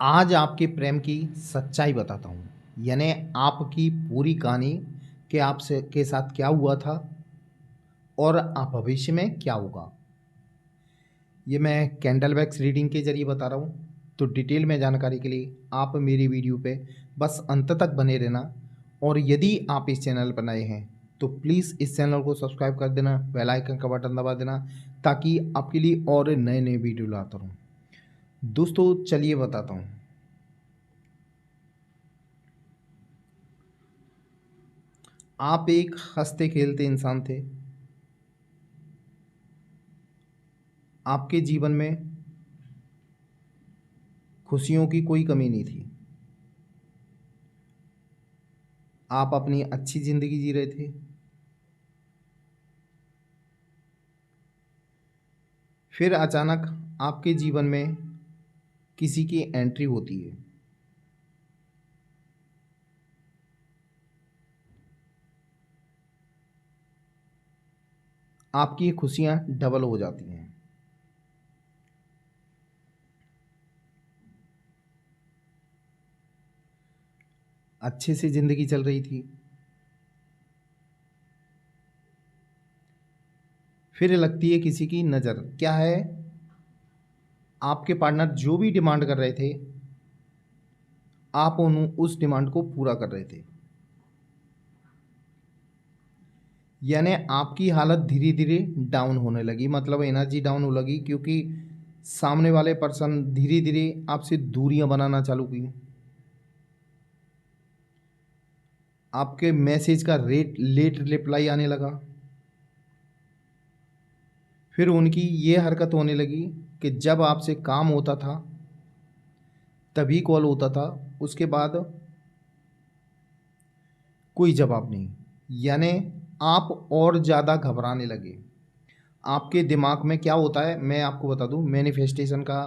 आज आपके प्रेम की सच्चाई बताता हूँ। यानी आपकी पूरी कहानी कि आपसे के साथ क्या हुआ था और भविष्य में क्या होगा। ये मैं कैंडल वैक्स रीडिंग के ज़रिए बता रहा हूँ। तो डिटेल में जानकारी के लिए आप मेरी वीडियो पे बस अंत तक बने रहना। और यदि आप इस चैनल पर नए हैं तो प्लीज़ इस चैनल को सब्सक्राइब कर देना, बेल आइकन का बटन दबा देना ताकि आपके लिए और नए नए वीडियो लाता रहूँ। दोस्तों चलिए बताता हूँ। आप एक हंसते खेलते इंसान थे। आपके जीवन में खुशियों की कोई कमी नहीं थी। आप अपनी अच्छी ज़िंदगी जी रहे थे। फिर अचानक आपके जीवन में किसी की एंट्री होती है। आपकी खुशियाँ डबल हो जाती हैं। अच्छे से ज़िंदगी चल रही थी। फिर लगती है किसी की नज़र। क्या है, आपके पार्टनर जो भी डिमांड कर रहे थे आप उस डिमांड को पूरा कर रहे थे। यानी आपकी हालत धीरे धीरे डाउन होने लगी, मतलब एनर्जी डाउन होने लगी, क्योंकि सामने वाले पर्सन धीरे धीरे आपसे दूरियां बनाना चालू की। आपके मैसेज का लेट रिप्लाई आने लगा। फिर उनकी ये हरकत होने लगी कि जब आपसे काम होता था तभी कॉल होता था, उसके बाद कोई जवाब नहीं। यानी आप और ज़्यादा घबराने लगे। आपके दिमाग में क्या होता है मैं आपको बता दूं, मैनिफेस्टेशन का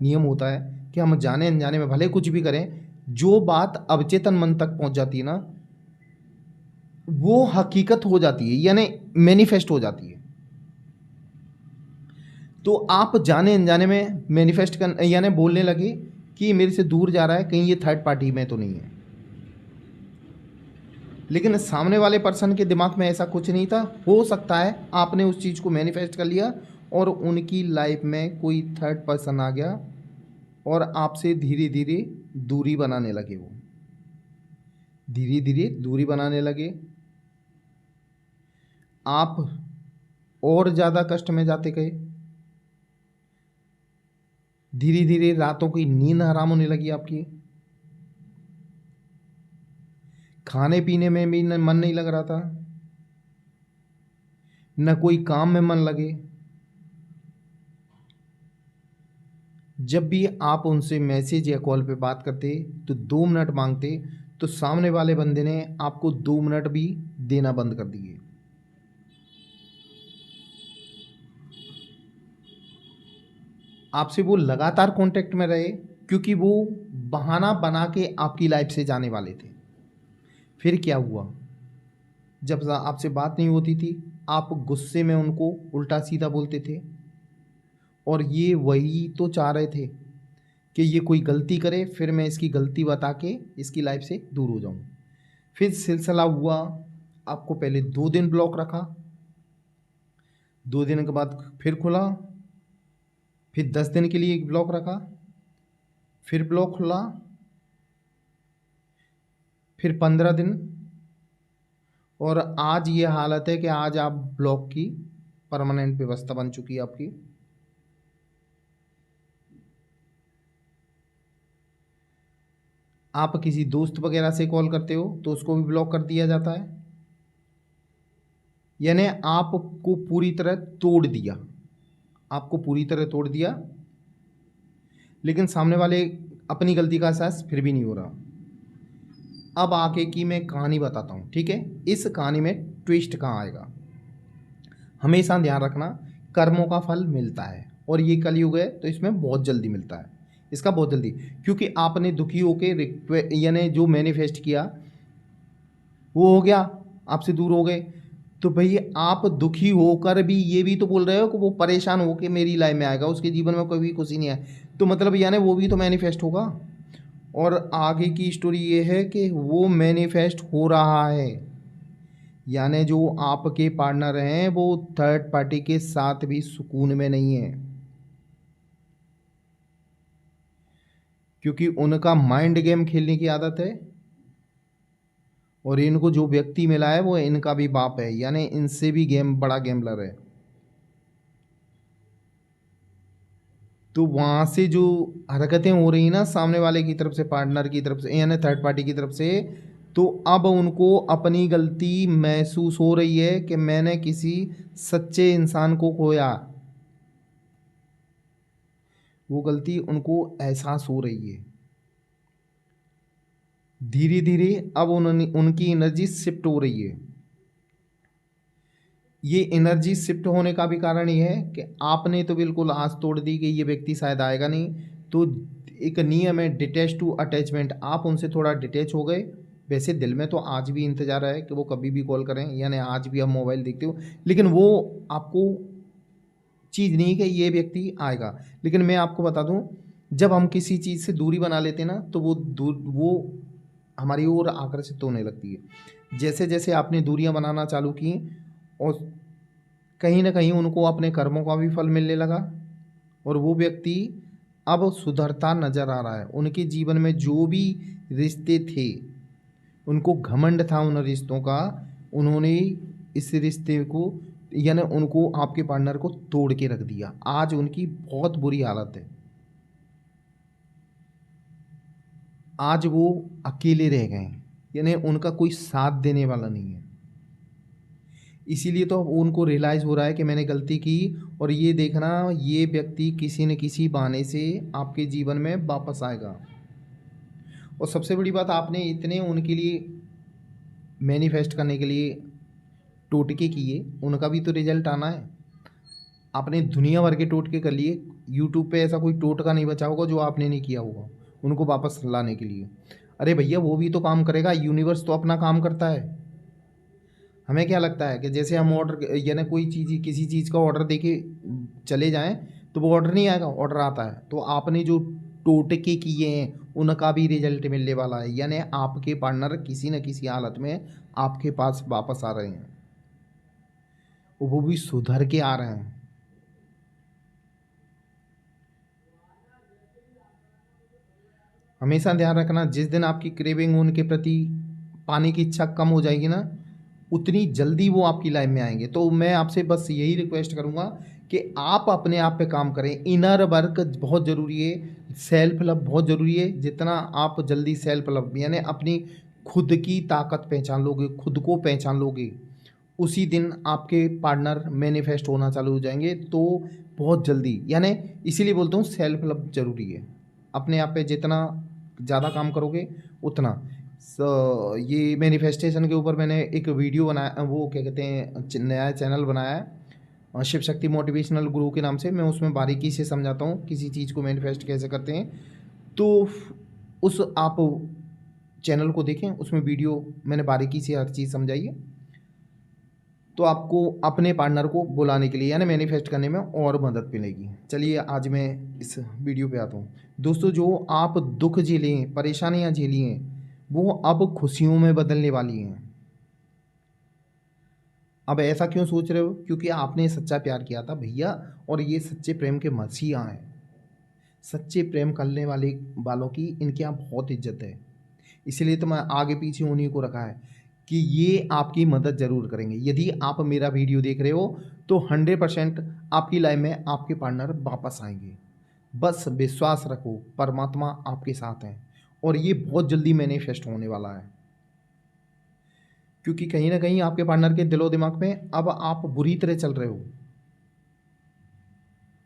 नियम होता है कि हम जाने अनजाने में भले कुछ भी करें, जो बात अवचेतन मन तक पहुंच जाती है ना वो हकीकत हो जाती है, यानी मैनिफेस्ट हो जाती है। तो आप जाने अनजाने में मैनिफेस्ट कर यानी बोलने लगे कि ये मेरे से दूर जा रहा है, कहीं ये थर्ड पार्टी में तो नहीं है। लेकिन सामने वाले पर्सन के दिमाग में ऐसा कुछ नहीं था। हो सकता है आपने उस चीज़ को मैनिफेस्ट कर लिया और उनकी लाइफ में कोई थर्ड पर्सन आ गया और आपसे धीरे धीरे दूरी बनाने लगे। वो धीरे धीरे दूरी बनाने लगे। आप और ज़्यादा कष्ट में जाते गए। धीरे धीरे रातों की नींद हराम होने लगी आपकी। खाने पीने में भी मन नहीं लग रहा था, न कोई काम में मन लगे। जब भी आप उनसे मैसेज या कॉल पे बात करते तो 2 मिनट मांगते, तो सामने वाले बंदे ने आपको 2 मिनट भी देना बंद कर दिए। आपसे वो लगातार कांटेक्ट में रहे क्योंकि वो बहाना बना के आपकी लाइफ से जाने वाले थे। फिर क्या हुआ, जब आपसे बात नहीं होती थी आप गुस्से में उनको उल्टा सीधा बोलते थे। और ये वही तो चाह रहे थे कि ये कोई गलती करे फिर मैं इसकी गलती बता के इसकी लाइफ से दूर हो जाऊं। फिर सिलसिला हुआ, आपको पहले 2 दिन ब्लॉक रखा, 2 दिन के बाद फिर खुला, फिर 10 दिन के लिए एक ब्लॉक रखा, फिर ब्लॉक खुला, फिर 15 दिन। और आज ये हालत है कि आज आप ब्लॉक की परमानेंट व्यवस्था बन चुकी है आपकी। आप किसी दोस्त वगैरह से कॉल करते हो तो उसको भी ब्लॉक कर दिया जाता है। यानी आपको पूरी तरह तोड़ दिया, आपको पूरी तरह तोड़ दिया। लेकिन सामने वाले अपनी गलती का एहसास फिर भी नहीं हो रहा। अब आके की मैं कहानी बताता हूँ, ठीक है। इस कहानी में ट्विस्ट कहाँ आएगा, हमेशा ध्यान रखना। कर्मों का फल मिलता है और ये कलयुग है तो इसमें बहुत जल्दी मिलता है, इसका बहुत जल्दी, क्योंकि आपने दुखी होके यानी जो मैनिफेस्ट किया वो हो गया, आपसे दूर हो गए। तो भाई आप दुखी होकर भी ये भी तो बोल रहे हो कि वो परेशान होकर मेरी लाइफ में आएगा, उसके जीवन में कोई भी खुशी नहीं है, तो मतलब यानी वो भी तो मैनिफेस्ट होगा। और आगे की स्टोरी ये है कि वो मैनिफेस्ट हो रहा है, यानी जो आपके पार्टनर हैं वो थर्ड पार्टी के साथ भी सुकून में नहीं है, क्योंकि उनका माइंड गेम खेलने की आदत है। और इनको जो व्यक्ति मिला है वो इनका भी बाप है, यानी इनसे भी बड़ा गेमलर है। तो वहां से जो हरकतें हो रही ना सामने वाले की तरफ से, पार्टनर की तरफ से, यानी थर्ड पार्टी की तरफ से, तो अब उनको अपनी गलती महसूस हो रही है कि मैंने किसी सच्चे इंसान को खोया। वो गलती उनको एहसास हो रही है। धीरे धीरे अब उनकी एनर्जी शिफ्ट हो रही है। ये एनर्जी शिफ्ट होने का भी कारण ये है कि आपने तो बिल्कुल आस तोड़ दी कि ये व्यक्ति शायद आएगा नहीं, तो एक नियम है डिटैच टू अटैचमेंट, आप उनसे थोड़ा डिटैच हो गए। वैसे दिल में तो आज भी इंतजार है कि वो कभी भी कॉल करें, यानी आज भी आप मोबाइल देखते हो, लेकिन वो आपको चीज़ नहीं कि ये व्यक्ति आएगा। लेकिन मैं आपको बता दूं, जब हम किसी चीज़ से दूरी बना लेते हैं ना, तो वो हमारी ओर आकर्षित होने लगती है। जैसे जैसे आपने दूरियां बनाना चालू की, और कहीं ना कहीं उनको अपने कर्मों का भी फल मिलने लगा, और वो व्यक्ति अब सुधरता नजर आ रहा है। उनके जीवन में जो भी रिश्ते थे, उनको घमंड था उन रिश्तों का, उन्होंने इस रिश्ते को, यानी उनको, आपके पार्टनर को तोड़ के रख दिया। आज उनकी बहुत बुरी हालत है। आज वो अकेले रह गए हैं, यानी उनका कोई साथ देने वाला नहीं है। इसीलिए तो उनको रियलाइज़ हो रहा है कि मैंने गलती की, और ये देखना, ये व्यक्ति किसी न किसी बहाने से आपके जीवन में वापस आएगा। और सबसे बड़ी बात, आपने इतने उनके लिए मैनिफेस्ट करने के लिए टोटके किए, उनका भी तो रिजल्ट आना है। आपने दुनिया भर के टोटके कर लिए, यूट्यूब पे ऐसा कोई टोटका नहीं बचा होगा जो आपने नहीं किया होगा उनको वापस लाने के लिए। अरे भैया, वो भी तो काम करेगा, यूनिवर्स तो अपना काम करता है। हमें क्या लगता है कि जैसे हम ऑर्डर, यानी कोई चीज़, किसी चीज़ का ऑर्डर देके चले जाएं तो वो ऑर्डर नहीं आएगा, ऑर्डर आता है। तो आपने जो टोटके किए हैं उनका भी रिजल्ट मिलने वाला है, यानी आपके पार्टनर किसी न किसी हालत में आपके पास वापस आ रहे हैं, वो भी सुधर के आ रहे हैं। हमेशा ध्यान रखना, जिस दिन आपकी क्रेविंग उनके प्रति पाने की इच्छा कम हो जाएगी ना, उतनी जल्दी वो आपकी लाइफ में आएंगे। तो मैं आपसे बस यही रिक्वेस्ट करूँगा कि आप अपने आप पे काम करें। इनर वर्क बहुत ज़रूरी है, सेल्फ लव बहुत ज़रूरी है। जितना आप जल्दी सेल्फ लव, यानी अपनी खुद की ताकत पहचान लोगे, खुद को पहचान लोगे, उसी दिन आपके पार्टनर मैनिफेस्ट होना चालू हो जाएंगे। तो बहुत जल्दी, यानी इसीलिए बोलता हूँ कहते हैं सेल्फ लव ज़रूरी है। अपने आप पे जितना ज़्यादा काम करोगे उतना। ये मैनिफेस्टेशन के ऊपर मैंने एक वीडियो बनाया, वो क्या कहते हैं, नया चैनल बनाया है, शिव शक्ति मोटिवेशनल गुरु के नाम से। मैं उसमें बारीकी से समझाता हूँ किसी चीज़ को मैनिफेस्ट कैसे करते हैं। तो उस आप चैनल को देखें, उसमें वीडियो मैंने बारीकी से हर चीज़ समझाई है। तो आपको अपने पार्टनर को बुलाने के लिए, यानी मैनिफेस्ट करने में और मदद मिलेगी। चलिए आज मैं इस वीडियो पे आता हूँ। दोस्तों, जो आप दुख झेलें, परेशानियाँ झेली हैं, वो अब खुशियों में बदलने वाली हैं। अब ऐसा क्यों सोच रहे हो? क्योंकि आपने सच्चा प्यार किया था भैया, और ये सच्चे प्रेम के मसीहा हैं। सच्चे प्रेम करने वालों की इनके यहाँ बहुत इज्जत है। इसलिए तो मैं आगे पीछे उन्हीं को रखा है कि ये आपकी मदद ज़रूर करेंगे। यदि आप मेरा वीडियो देख रहे हो तो 100% आपकी लाइफ में आपके पार्टनर वापस आएंगे। बस विश्वास रखो, परमात्मा आपके साथ हैं, और ये बहुत जल्दी मैनिफेस्ट होने वाला है। क्योंकि कहीं ना कहीं आपके पार्टनर के दिलो दिमाग में अब आप बुरी तरह चल रहे हो।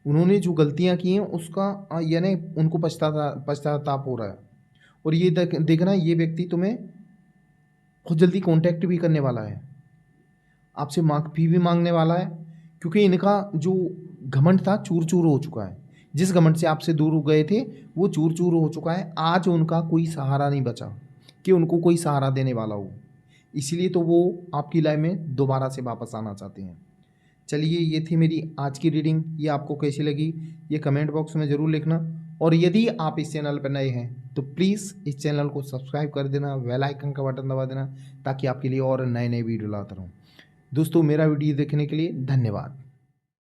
उन्होंने जो गलतियां की हैं उसका यानी उनको पश्चाताप हो रहा है। और ये देखना, ये व्यक्ति तुम्हें बहुत जल्दी कांटेक्ट भी करने वाला है, आपसे माफ़ी भी मांगने वाला है, क्योंकि इनका जो घमंड था चूर चूर हो चुका है। जिस घमंड से आपसे दूर गए थे वो चूर चूर हो चुका है। आज उनका कोई सहारा नहीं बचा कि उनको कोई सहारा देने वाला हो। इसीलिए तो वो आपकी लाइफ में दोबारा से वापस आना चाहते हैं। चलिए, ये थी मेरी आज की रीडिंग। ये आपको कैसी लगी ये कमेंट बॉक्स में ज़रूर लिखना। और यदि आप इस चैनल पर नए हैं तो प्लीज़ इस चैनल को सब्सक्राइब कर देना, बेल आइकन का बटन दबा देना, ताकि आपके लिए और नए नए वीडियो लाता रहूँ। दोस्तों, मेरा वीडियो देखने के लिए धन्यवाद।